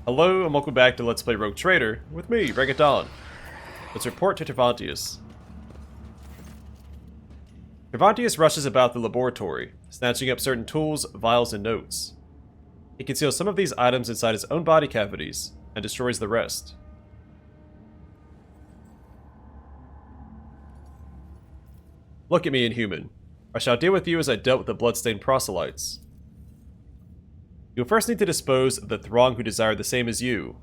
Hello and welcome back to Let's Play Rogue Trader with me, Regadon. Let's report to Tervantias. Tervantias rushes about the laboratory, snatching up certain tools, vials, and notes. He conceals some of these items inside his own body cavities, and destroys the rest. Look at me, Inhuman. I shall deal with you as I dealt with the bloodstained proselytes. You'll first need to dispose of the throng who desired the same as you,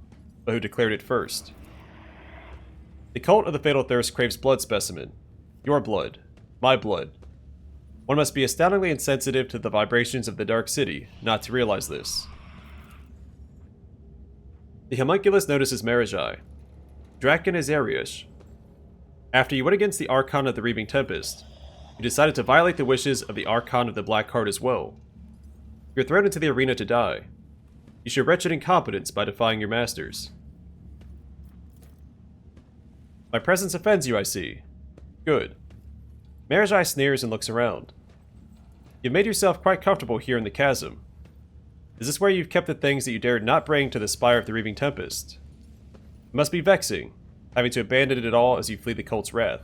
but who declared it first. The cult of the Fatal Thirst craves blood specimen. Your blood. My blood. One must be astoundingly insensitive to the vibrations of the Dark City not to realize this. The Haemonculus notices Maragi. Draken is Ariush. After you went against the Archon of the Reaving Tempest, you decided to violate the wishes of the Archon of the Black Heart as well. You're thrown into the arena to die. You show wretched incompetence by defying your masters. My presence offends you, I see. Good. Maragi sneers and looks around. You've made yourself quite comfortable here in the chasm. Is this where you've kept the things that you dared not bring to the spire of the Reaving Tempest? It must be vexing, having to abandon it all as you flee the cult's wrath.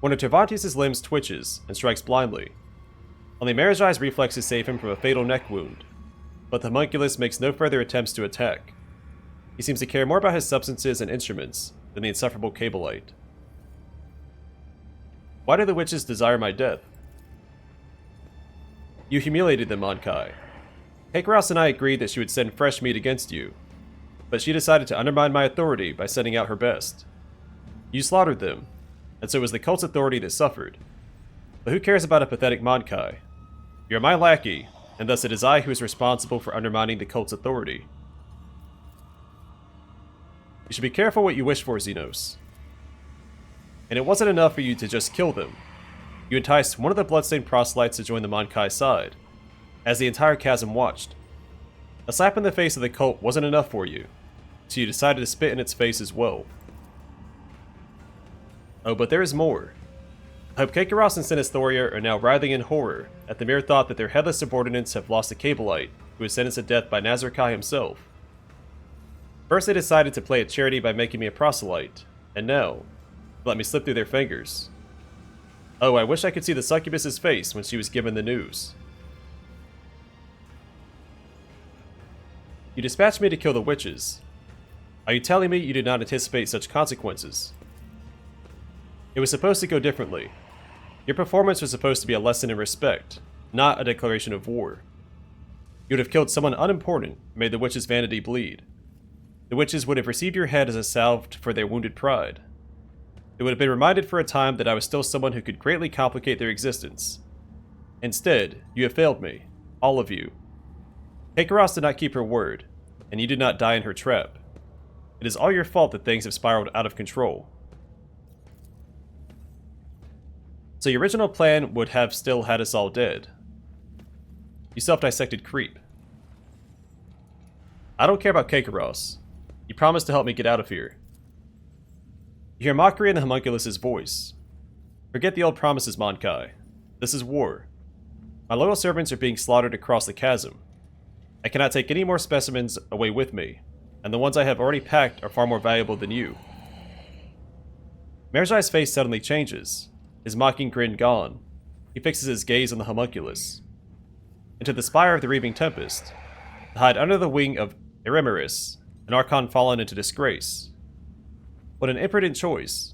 One of Tervantias' limbs twitches and strikes blindly. Only Maragi's reflexes save him from a fatal neck wound, but the Haemonculus makes no further attempts to attack. He seems to care more about his substances and instruments than the insufferable Cabalite. Why do the witches desire my death? You humiliated them, Monkai. Kakeros and I agreed that she would send fresh meat against you, but she decided to undermine my authority by sending out her best. You slaughtered them, and so it was the cult's authority that suffered. But who cares about a pathetic Monkai? You're my lackey, and thus it is I who is responsible for undermining the cult's authority. You should be careful what you wish for, Xenos. And it wasn't enough for you to just kill them. You enticed one of the bloodstained proselytes to join the Monkai side, as the entire chasm watched. A slap in the face of the cult wasn't enough for you, so you decided to spit in its face as well. Oh, but there is more. I hope Kakeros and Sinisthoria are now writhing in horror at the mere thought that their headless subordinates have lost a Cabalite who was sentenced to death by Nazarkai himself. First they decided to play at charity by making me a proselyte, and now, let me slip through their fingers. Oh, I wish I could see the succubus's face when she was given the news. You dispatched me to kill the witches. Are you telling me you did not anticipate such consequences? It was supposed to go differently. Your performance was supposed to be a lesson in respect, not a declaration of war. You would have killed someone unimportant and made the witches' vanity bleed. The witches would have received your head as a salve for their wounded pride. They would have been reminded for a time that I was still someone who could greatly complicate their existence. Instead, you have failed me, all of you. Kakeros did not keep her word, and you did not die in her trap. It is all your fault that things have spiraled out of control. So your original plan would have still had us all dead. You self-dissected creep. I don't care about Kakeros. You promised to help me get out of here. You hear mockery in the Haemonculus' voice. Forget the old promises, Monkai. This is war. My loyal servants are being slaughtered across the chasm. I cannot take any more specimens away with me, and the ones I have already packed are far more valuable than you. Maragi's face suddenly changes. His mocking grin gone, he fixes his gaze on the Haemonculus. Into the spire of the Reaving Tempest, to hide under the wing of Eremiris, an Archon fallen into disgrace. What an imprudent choice.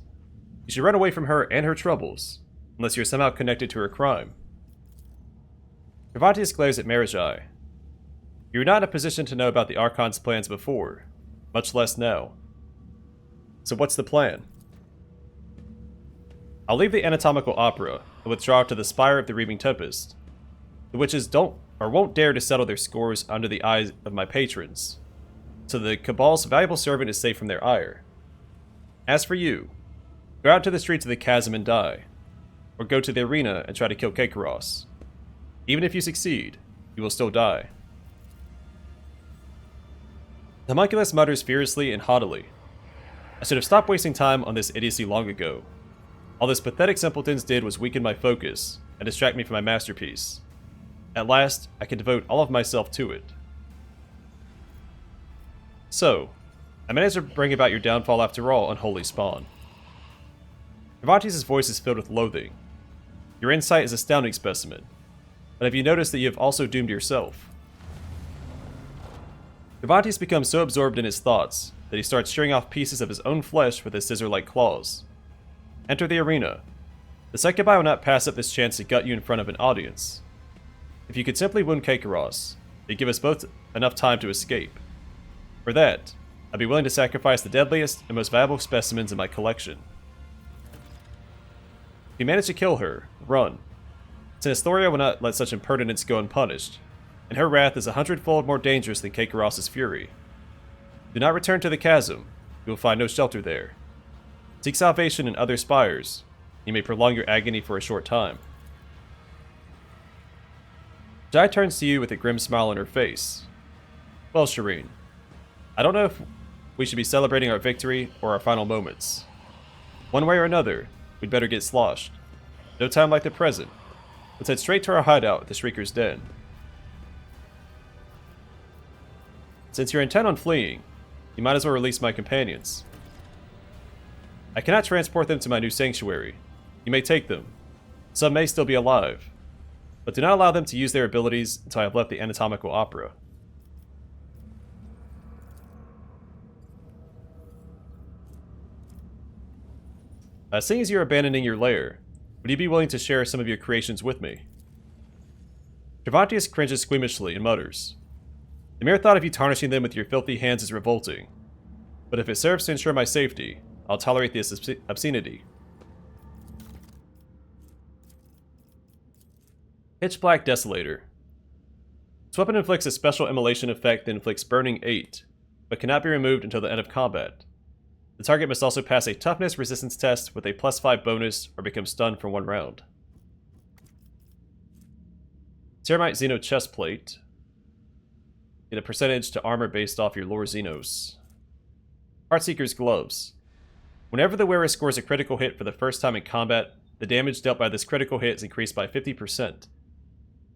You should run away from her and her troubles, unless you're somehow connected to her crime. Tervantias glares at Maragi. You were not in a position to know about the Archon's plans before, much less now. So what's the plan? I'll leave the anatomical opera and withdraw to the spire of the Reaving Tempest. The witches don't or won't dare to settle their scores under the eyes of my patrons, so the Cabal's valuable servant is safe from their ire. As for you, go out to the streets of the chasm and die, or go to the arena and try to kill Kakeros. Even if you succeed, you will still die. The Haemonculus mutters furiously and haughtily. I should have stopped wasting time on this idiocy long ago. All this pathetic simpletons did was weaken my focus and distract me from my masterpiece. At last, I can devote all of myself to it. So, I managed to bring about your downfall after all, unholy spawn. Tervantias' voice is filled with loathing. Your insight is a astounding specimen, but have you noticed that you have also doomed yourself? Tervantias becomes so absorbed in his thoughts that he starts shearing off pieces of his own flesh with his scissor-like claws. Enter the arena. The Succubi will not pass up this chance to gut you in front of an audience. If you could simply wound Kaikaros, it'd give us both enough time to escape. For that, I'd be willing to sacrifice the deadliest and most valuable specimens in my collection. If you manage to kill her, run. Sinistoria will not let such impertinence go unpunished, and her wrath is 100-fold more dangerous than Kaikaros' fury. Do not return to the chasm. You will find no shelter there. Seek salvation in other spires. You may prolong your agony for a short time. Jai turns to you with a grim smile on her face. Well, Shireen, I don't know if we should be celebrating our victory or our final moments. One way or another, we'd better get sloshed. No time like the present. Let's head straight to our hideout at the Shrieker's Den. Since you're intent on fleeing, you might as well release my companions. I cannot transport them to my new sanctuary. You may take them. Some may still be alive. But do not allow them to use their abilities until I have left the anatomical opera. Seeing as you're abandoning your lair, would you be willing to share some of your creations with me? Tervantias cringes squeamishly and mutters, the mere thought of you tarnishing them with your filthy hands is revolting, but if it serves to ensure my safety, I'll tolerate this obscenity. Pitch Black Desolator. This weapon inflicts a special immolation effect that inflicts Burning 8, but cannot be removed until the end of combat. The target must also pass a toughness resistance test with a +5 bonus or become stunned for 1 round. Ceramite Xeno Chestplate. Get a percentage to armor based off your lore Xenos. Heartseeker's Gloves. Whenever the wearer scores a critical hit for the first time in combat, the damage dealt by this critical hit is increased by 50%.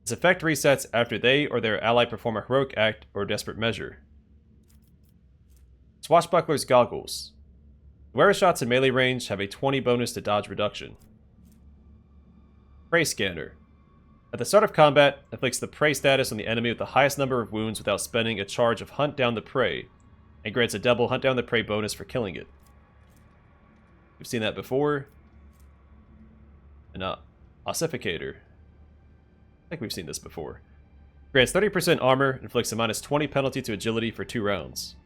This effect resets after they or their ally perform a heroic act or desperate measure. Swashbuckler's Goggles. Wearer shots in melee range have a 20 bonus to dodge reduction. Prey Scanner. At the start of combat, inflicts the prey status on the enemy with the highest number of wounds without spending a charge of Hunt Down the Prey, and grants a double Hunt Down the Prey bonus for killing it. We've seen that before. An Ossificator. I think we've seen this before. Grants 30% armor, inflicts a -20 penalty to agility for 2 rounds.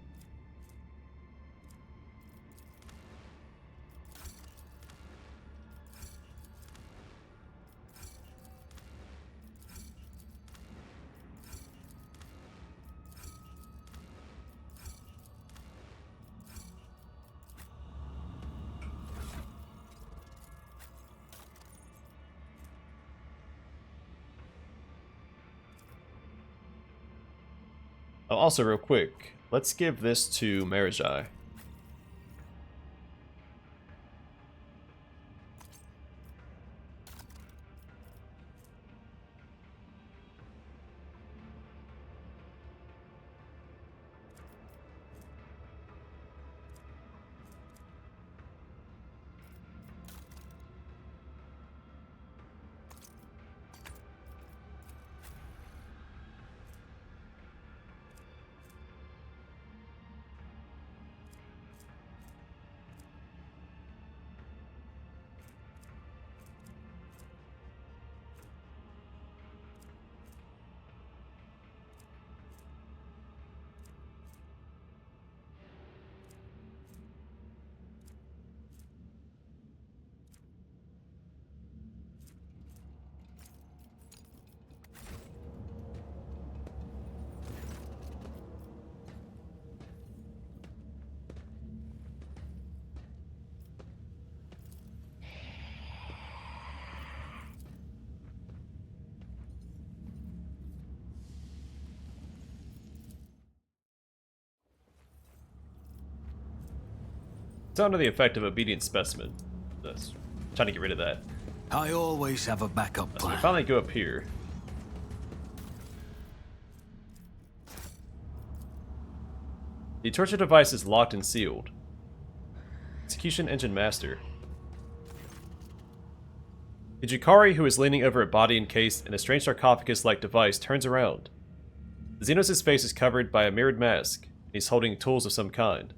Oh, also, real quick, let's give this to Marajai. It's under the effect of Obedient Specimen. That's trying to get rid of that. I always have a backup plan. So we finally go up here. The torture device is locked and sealed. Execution Engine Master. The Jukari, who is leaning over a body encased in a strange sarcophagus-like device, turns around. The Xenos' face is covered by a mirrored mask, and he's holding tools of some kind.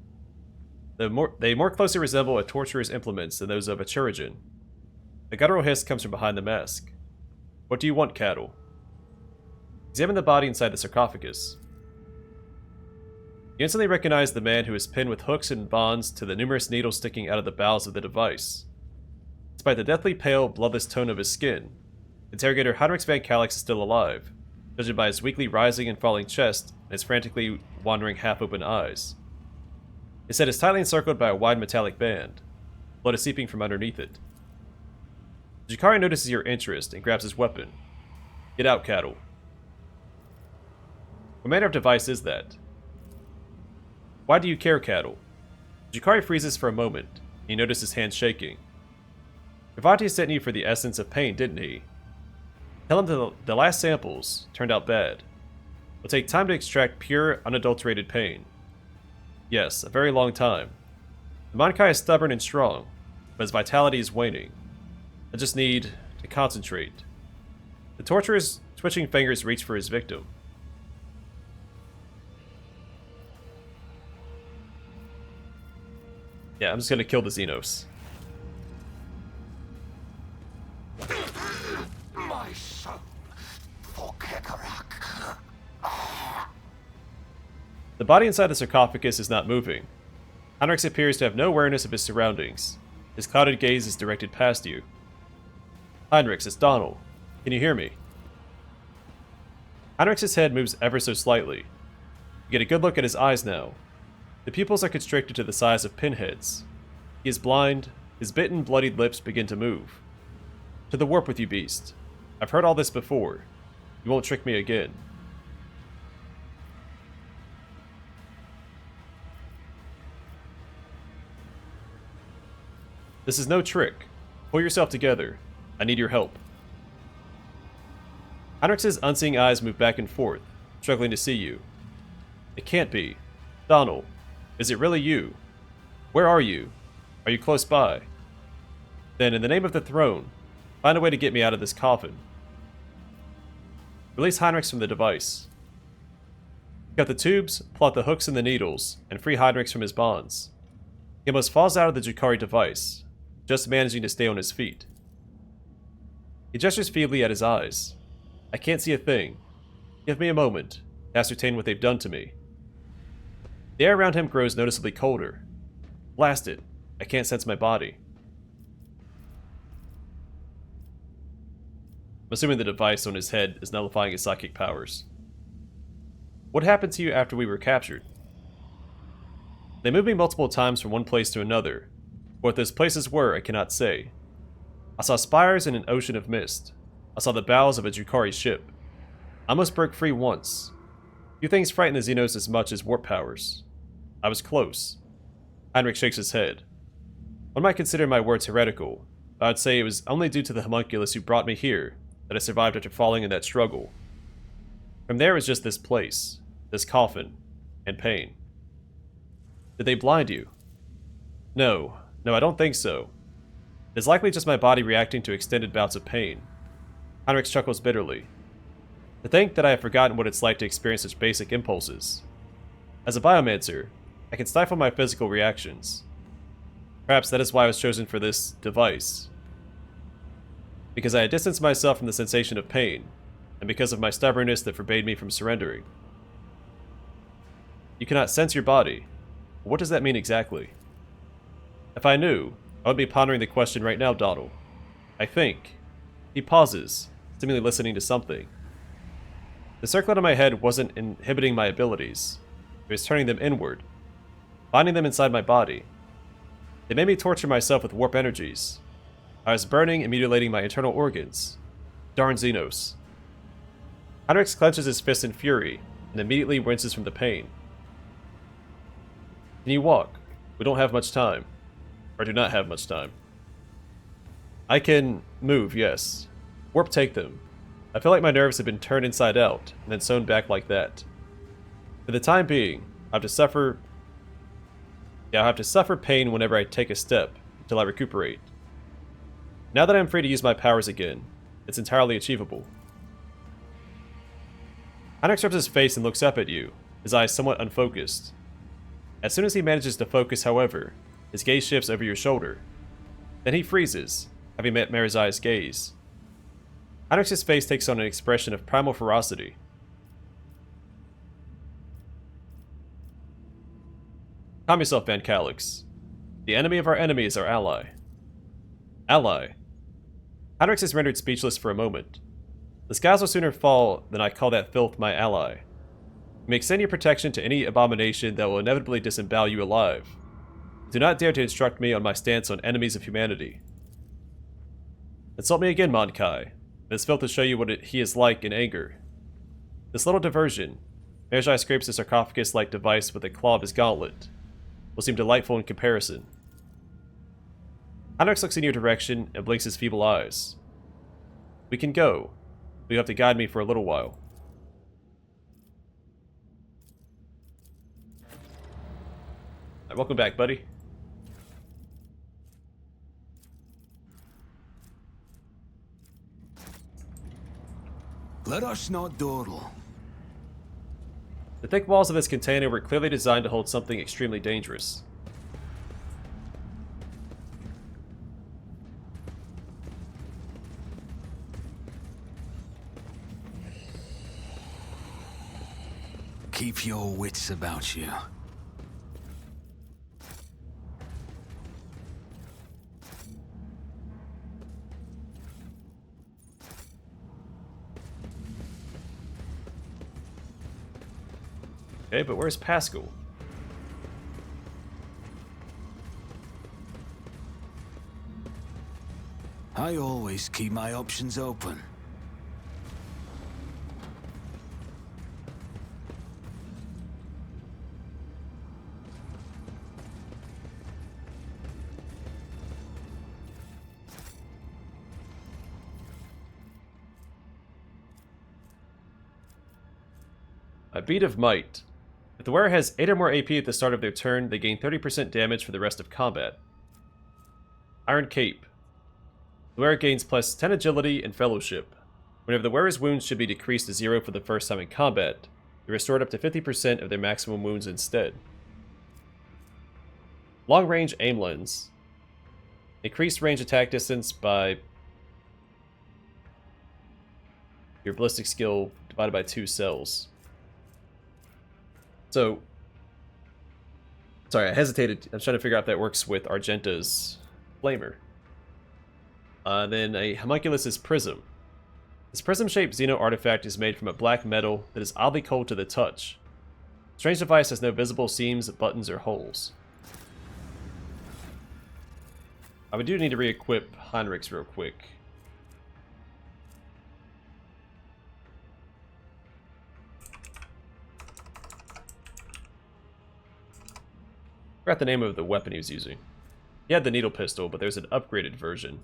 They more closely resemble a torturer's implements than those of a Chirurgeon. A guttural hiss comes from behind the mask. What do you want, cattle? Examine the body inside the sarcophagus. You instantly recognize the man who is pinned with hooks and bonds to the numerous needles sticking out of the bowels of the device. Despite the deathly pale, bloodless tone of his skin, interrogator Heinrix Van Calix is still alive, judged by his weakly rising and falling chest and his frantically wandering half-open eyes. His head is tightly encircled by a wide metallic band. Blood is seeping from underneath it. Jukari notices your interest and grabs his weapon. Get out, cattle. What manner of device is that? Why do you care, cattle? Jukari freezes for a moment, and you notice his hand shaking. Tervantias sent you for the essence of pain, didn't he? Tell him the last samples turned out bad. It'll take time to extract pure, unadulterated pain. Yes, a very long time. The Mankai is stubborn and strong, but his vitality is waning. I just need to concentrate. The torturer's twitching fingers reach for his victim. Yeah, I'm just gonna kill the Xenos. My son, for Kekarak. The body inside the sarcophagus is not moving. Heinrix appears to have no awareness of his surroundings. His clouded gaze is directed past you. Heinrix, it's Donald. Can you hear me? Heinrix's head moves ever so slightly. You get a good look at his eyes now. The pupils are constricted to the size of pinheads. He is blind. His bitten, bloodied lips begin to move. To the warp with you, beast. I've heard all this before. You won't trick me again. This is no trick. Pull yourself together. I need your help. Heinrix's unseeing eyes move back and forth, struggling to see you. It can't be. Donald, is it really you? Where are you? Are you close by? Then, in the name of the throne, find a way to get me out of this coffin. Release Heinrix from the device. Cut the tubes, plot the hooks and the needles, and free Heinrix from his bonds. He almost falls out of the Jukari device, just managing to stay on his feet. He gestures feebly at his eyes. I can't see a thing. Give me a moment to ascertain what they've done to me. The air around him grows noticeably colder. Blast it. I can't sense my body. I'm assuming the device on his head is nullifying his psychic powers. What happened to you after we were captured? They moved me multiple times from one place to another. What those places were, I cannot say. I saw spires in an ocean of mist. I saw the bows of a Jukari ship. I almost broke free once. Few things frighten the Xenos as much as warp powers. I was close. Heinrix shakes his head. One might consider my words heretical, but I would say it was only due to the Haemonculus who brought me here that I survived after falling in that struggle. From there was just this place, this coffin, and pain. Did they blind you? No, I don't think so. It is likely just my body reacting to extended bouts of pain. Heinrix chuckles bitterly. To think that I have forgotten what it's like to experience such basic impulses. As a biomancer, I can stifle my physical reactions. Perhaps that is why I was chosen for this device. Because I had distanced myself from the sensation of pain, and because of my stubbornness that forbade me from surrendering. You cannot sense your body. What does that mean exactly? If I knew, I would be pondering the question right now, Donald. I think. He pauses, seemingly listening to something. The circlet on my head wasn't inhibiting my abilities. It was turning them inward, binding them inside my body. They made me torture myself with warp energies. I was burning and mutilating my internal organs. Darn Xenos. Heinrix clenches his fist in fury, and immediately winces from the pain. Can you walk? We don't have much time. Or do not have much time. I can move, yes. Warp take them. I feel like my nerves have been turned inside out, and then sewn back like that. For the time being, I have to suffer Yeah, I'll have to suffer pain whenever I take a step, until I recuperate. Now that I'm free to use my powers again, it's entirely achievable. Heinrix rubs his face and looks up at you, his eyes somewhat unfocused. As soon as he manages to focus, however, his gaze shifts over your shoulder. Then he freezes, having met Marizai's gaze. Heinrix's face takes on an expression of primal ferocity. Calm yourself, Van Calix. The enemy of our enemy is our ally. Ally. Heinrix is rendered speechless for a moment. The skies will sooner fall than I call that filth my ally. You may extend your protection to any abomination that will inevitably disembowel you alive. Do not dare to instruct me on my stance on enemies of humanity. Insult me again, Monkai. This filth will show you what he is like in anger. This little diversion, Marizai scrapes the sarcophagus-like device with a claw of his gauntlet, will seem delightful in comparison. Heinrix looks in your direction and blinks his feeble eyes. We can go, but you have to guide me for a little while. Alright, welcome back, buddy. Let us not dawdle. The thick walls of this container were clearly designed to hold something extremely dangerous. Keep your wits about you. Okay, but where's Pascal? I always keep my options open. A beat of might. If the wearer has 8 or more AP at the start of their turn, they gain 30% damage for the rest of combat. Iron Cape. The wearer gains plus 10 agility and fellowship. Whenever the wearer's wounds should be decreased to 0 for the first time in combat, they're restored up to 50% of their maximum wounds instead. Long range aim lens. Increased range attack distance by your ballistic skill divided by 2 cells. So, sorry, I hesitated. I'm trying to figure out if that works with Argenta's Flamer. Then a Haemonculus' Prism. This prism-shaped Xeno artifact is made from a black metal that is oddly cold to the touch. Strange device has no visible seams, buttons, or holes. I do need to re-equip Heinrix real quick. I forgot the name of the weapon he was using. He had the needle pistol, but there's an upgraded version.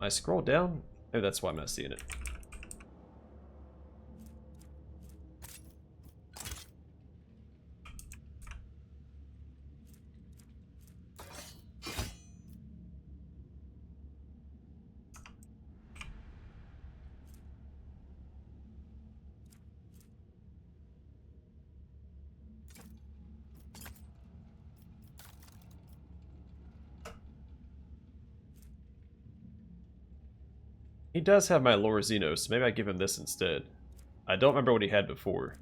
I scroll down? Maybe that's why I'm not seeing it. He does have my Lore Xeno, so maybe I give him this instead. I don't remember what he had before.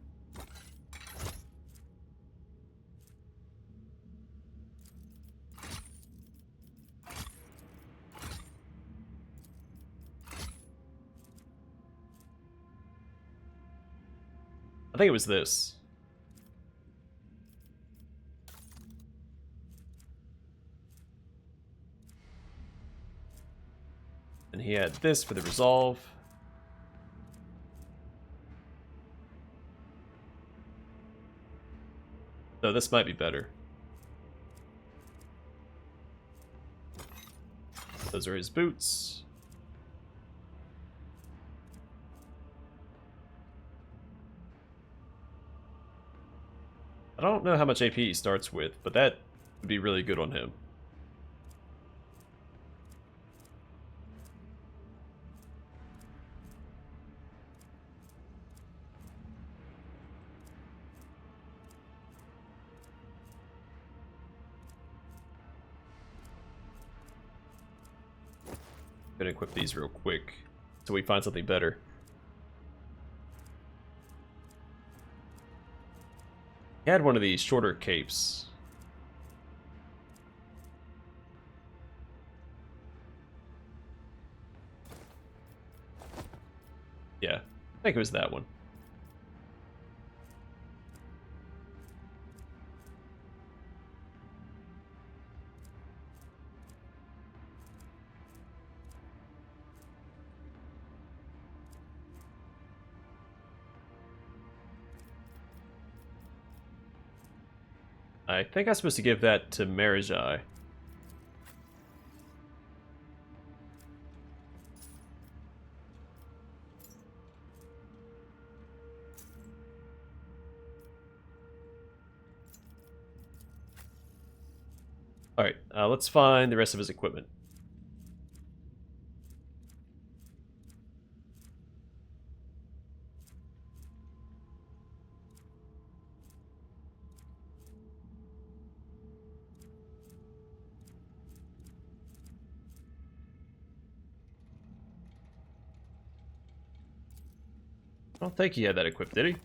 I think it was this. And he had this for the resolve. So this might be better. Those are his boots. I don't know how much AP he starts with, but that would be really good on him. Gonna equip these real quick so we find something better. He had one of these shorter capes. Yeah, I think it was that one. I think I'm supposed to give that to Marajai. Alright, let's find the rest of his equipment. I don't think he had that equipped, did he?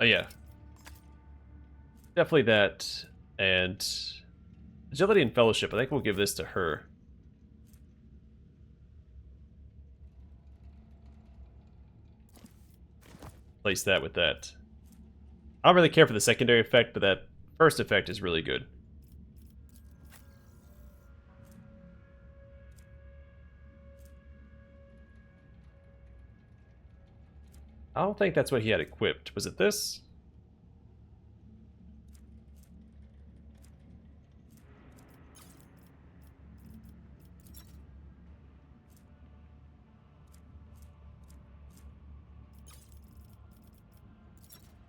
Oh yeah. Definitely that, and Agility and Fellowship. I think we'll give this to her. Place that with that. I don't really care for the secondary effect, but that first effect is really good. I don't think that's what he had equipped. Was it this?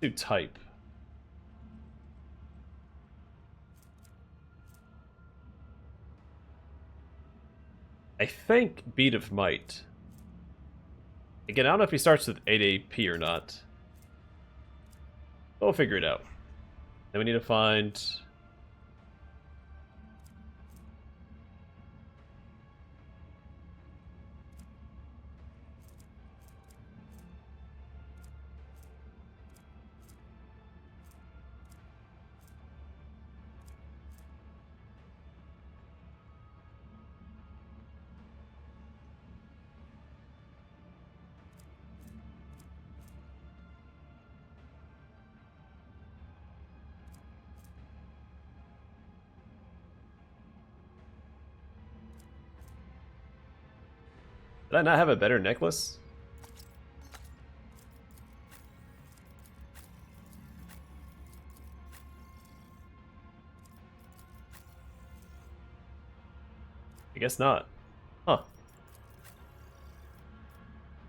Do type. I think Beat of Might. Again, I don't know if he starts with 8 AP or not. We'll figure it out. Then we need to find... Did I not have a better necklace? I guess not. Huh.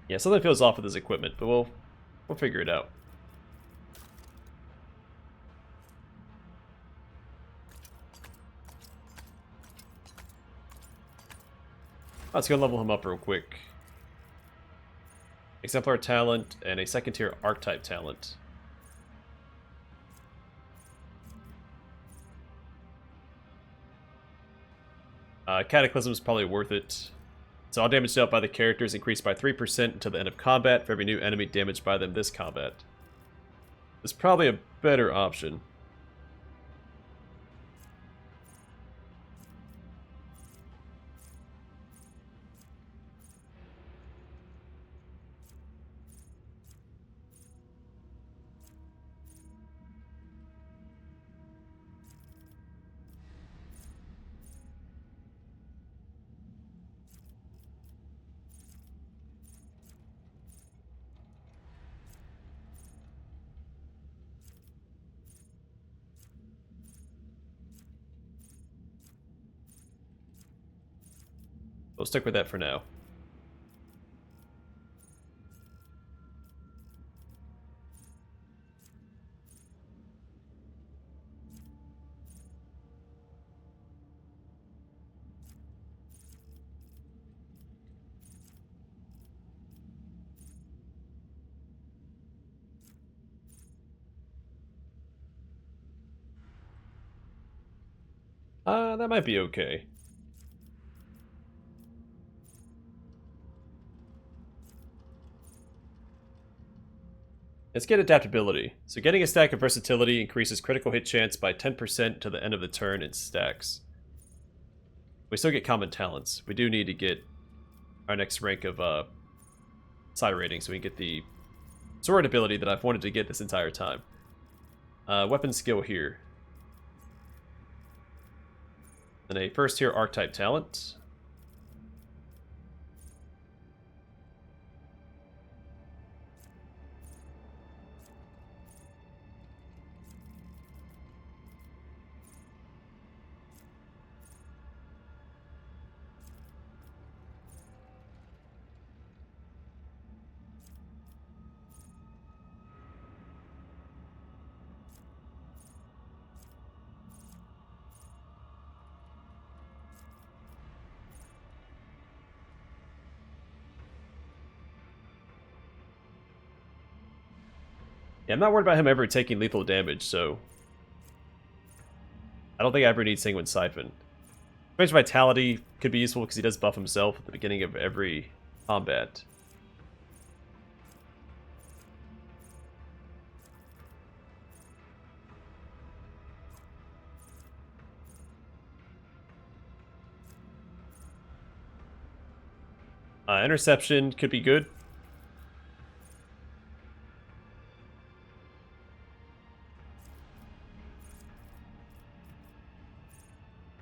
Yeah, something feels off with his equipment, but we'll figure it out. Let's go level him up real quick. Exemplar talent and a second tier archetype talent. Cataclysm is probably worth it. So all damage dealt by the character is increased by 3% until the end of combat for every new enemy damaged by them this combat. It's probably a better option. We'll stick with that for now. That might be okay. Let's get adaptability. So getting a stack of versatility increases critical hit chance by 10% to the end of the turn in stacks. We still get common talents. We do need to get our next rank of side rating so we can get the sword ability that I've wanted to get this entire time. Weapon skill here. And a first tier archetype talent. Yeah, I'm not worried about him ever taking lethal damage, so I don't think I ever need Sanguine Siphon. Range Vitality could be useful because he does buff himself at the beginning of every combat. Interception could be good.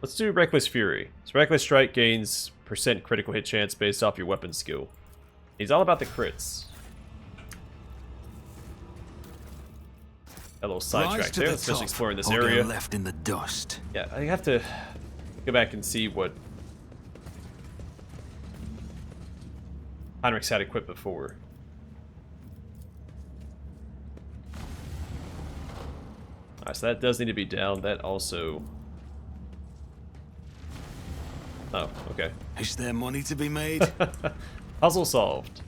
Let's do Reckless Fury. So Reckless Strike gains % critical hit chance based off your weapon skill. He's all about the crits. A little sidetrack there, especially exploring this area. Left in the dust. Yeah, I have to go back and see what Heinrix had equipped before. Alright, so that does need to be down. That also... Oh, okay. Is there money to be made? Puzzle solved.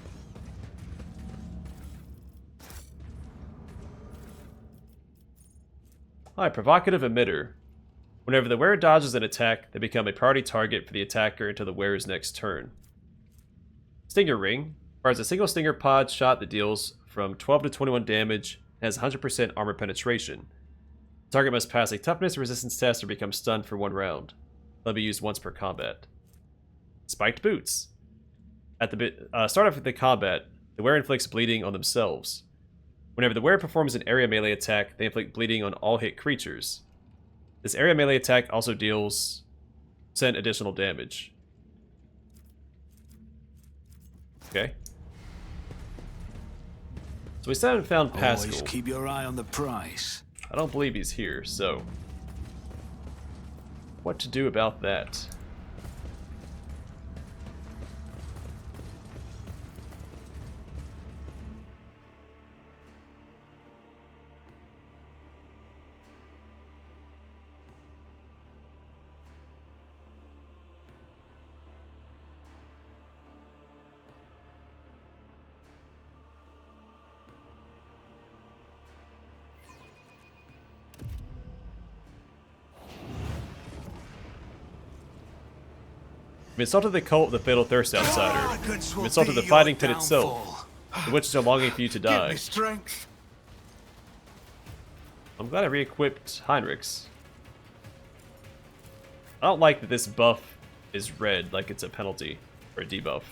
Alright, Provocative Emitter. Whenever the wearer dodges an attack, they become a priority target for the attacker until the wearer's next turn. Stinger Ring. Fires a single stinger pod shot that deals from 12 to 21 damage and has 100% armor penetration. The target must pass a toughness resistance test or become stunned for 1 round. They'll be used once per combat. Spiked Boots. At the start of the combat, the wearer inflicts bleeding on themselves. Whenever the wearer performs an area melee attack, they inflict bleeding on all hit creatures. This area melee attack also deals 10 additional damage. Okay. So we still haven't found Pascal. Always keep your eye on the prize. I don't believe he's here, so... what to do about that? We insulted the cult of the Fatal Thirst Outsider. We insulted the fighting pit itself. The witches are longing for you to die. I'm glad I re-equipped Heinrix. I don't like that this buff is red, like it's a penalty or a debuff.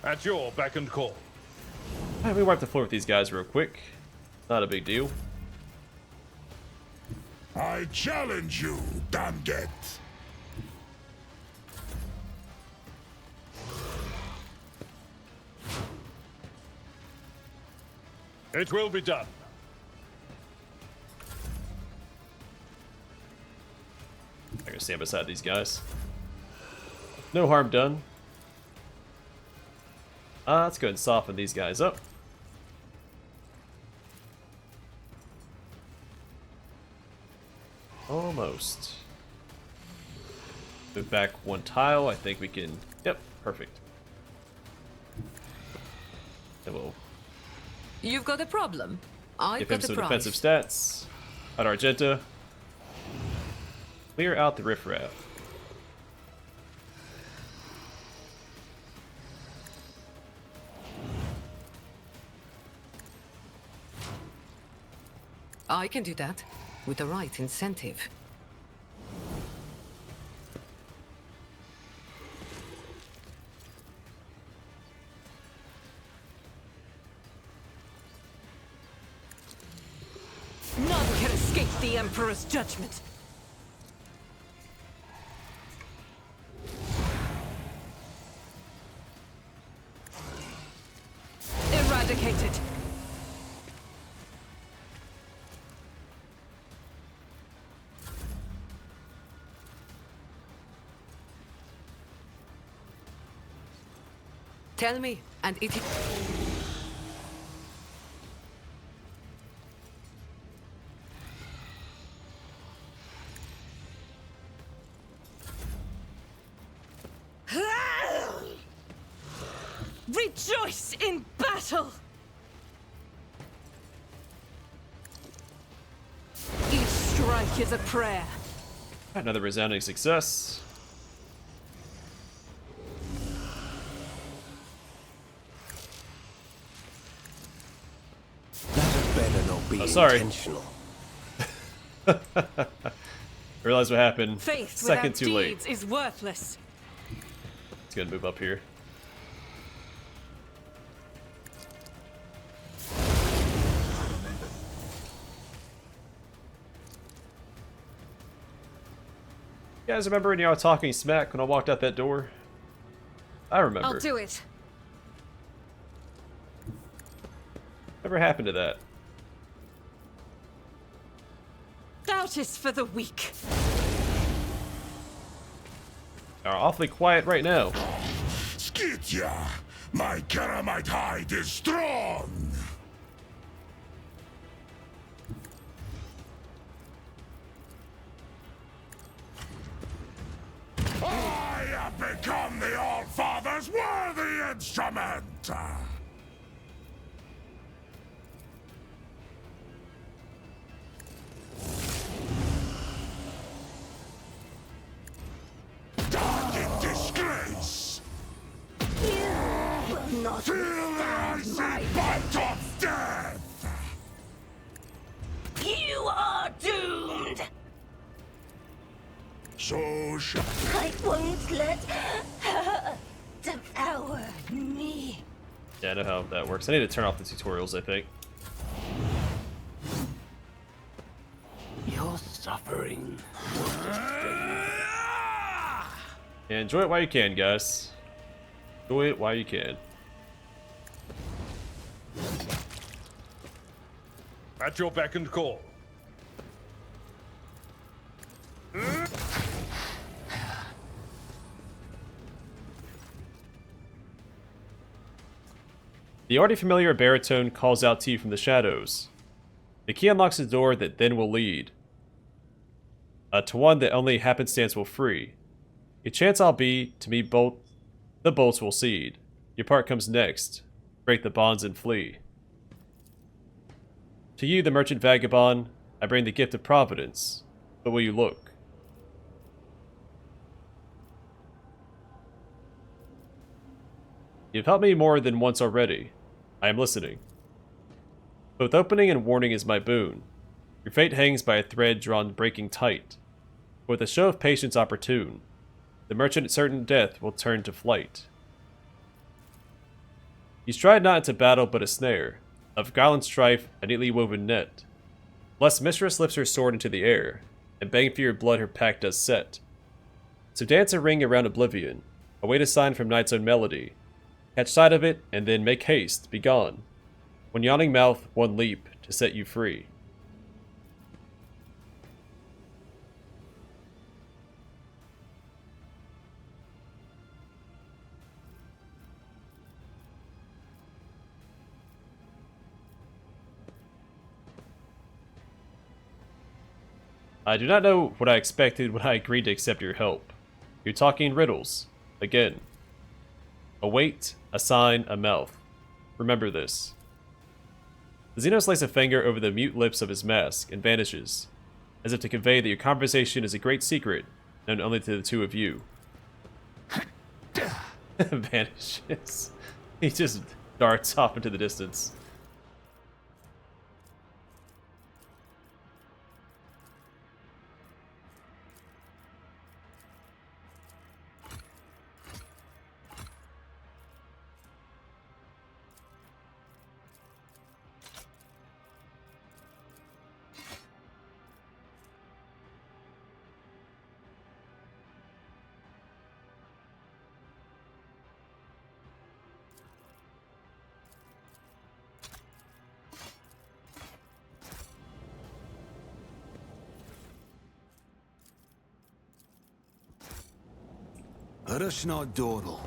At your beck and call. Alright, we wipe the floor with these guys real quick. Not a big deal. I challenge you, Damget. It will be done. I'm gonna stand beside these guys. No harm done. Let's go ahead and soften these guys up. Almost. Move back one tile. I think we can. Yep, perfect. And we'll You've got a problem. I've give him got a some prize. defensive stats. Ad Argenta. Clear out the riffraff. I can do that with the right incentive. None can escape the Emperor's judgment. Eradicated. Tell me, and it... Rejoice in battle! Each strike is a prayer. Another resounding success. That better not be sorry. intentional. Realize what happened. Faith Second without too late. deeds is worthless. Let's go ahead and move up here. You guys remember when y'all were talking smack when I walked out that door? I remember. I'll do it. Whatever happened to that? Doubt is for the weak. Are awfully quiet right now. Skitya! My Karamite hide is strong! I have become the All-Father's worthy instrument! Die in disgrace! Not Feel the icy bite of death! You are doomed! So shall I won't let her devour me. Yeah, I know how that works. I need to turn off the tutorials, I think. Your suffering. Yeah, enjoy it while you can, guys. Enjoy it while you can. At your beck and call. The already familiar baritone calls out to you from the shadows. The key unlocks a door that then will lead to one that only happenstance will free. Your chance I'll be to me the bolts will cede. Your part comes next. Break the bonds and flee. To you, the merchant vagabond, I bring the gift of providence. But will you look? You've helped me more than once already. I am listening. Both opening and warning is my boon. Your fate hangs by a thread drawn breaking tight. With a show of patience opportune, the merchant at certain death will turn to flight. You stride not into battle but a snare, of gallant strife a neatly woven net. Lest mistress lifts her sword into the air, and bang for your blood her pack does set. So dance a ring around oblivion, await a sign from night's own melody. Catch sight of it, and then make haste, be gone. One yawning mouth, one leap to set you free. I do not know what I expected when I agreed to accept your help. You're talking riddles. Again. A weight, a sign, a mouth. Remember this. The Xeno slices a finger over the mute lips of his mask and vanishes, as if to convey that your conversation is a great secret, known only to the two of you. Vanishes. He just darts off into the distance. Rushna Dordal.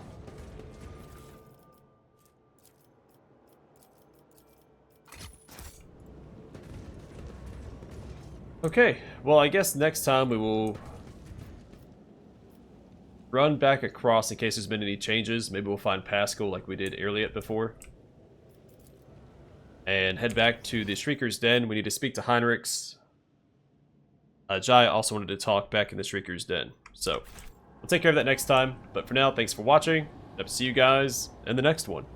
Okay, well I guess next time we will run back across in case there's been any changes. Maybe we'll find Pascal like we did earlier before. And head back to the Shrieker's Den. We need to speak to Heinrix. Jai also wanted to talk back in the Shrieker's Den. So, we'll take care of that next time. But for now, thanks for watching. Hope to see you guys in the next one.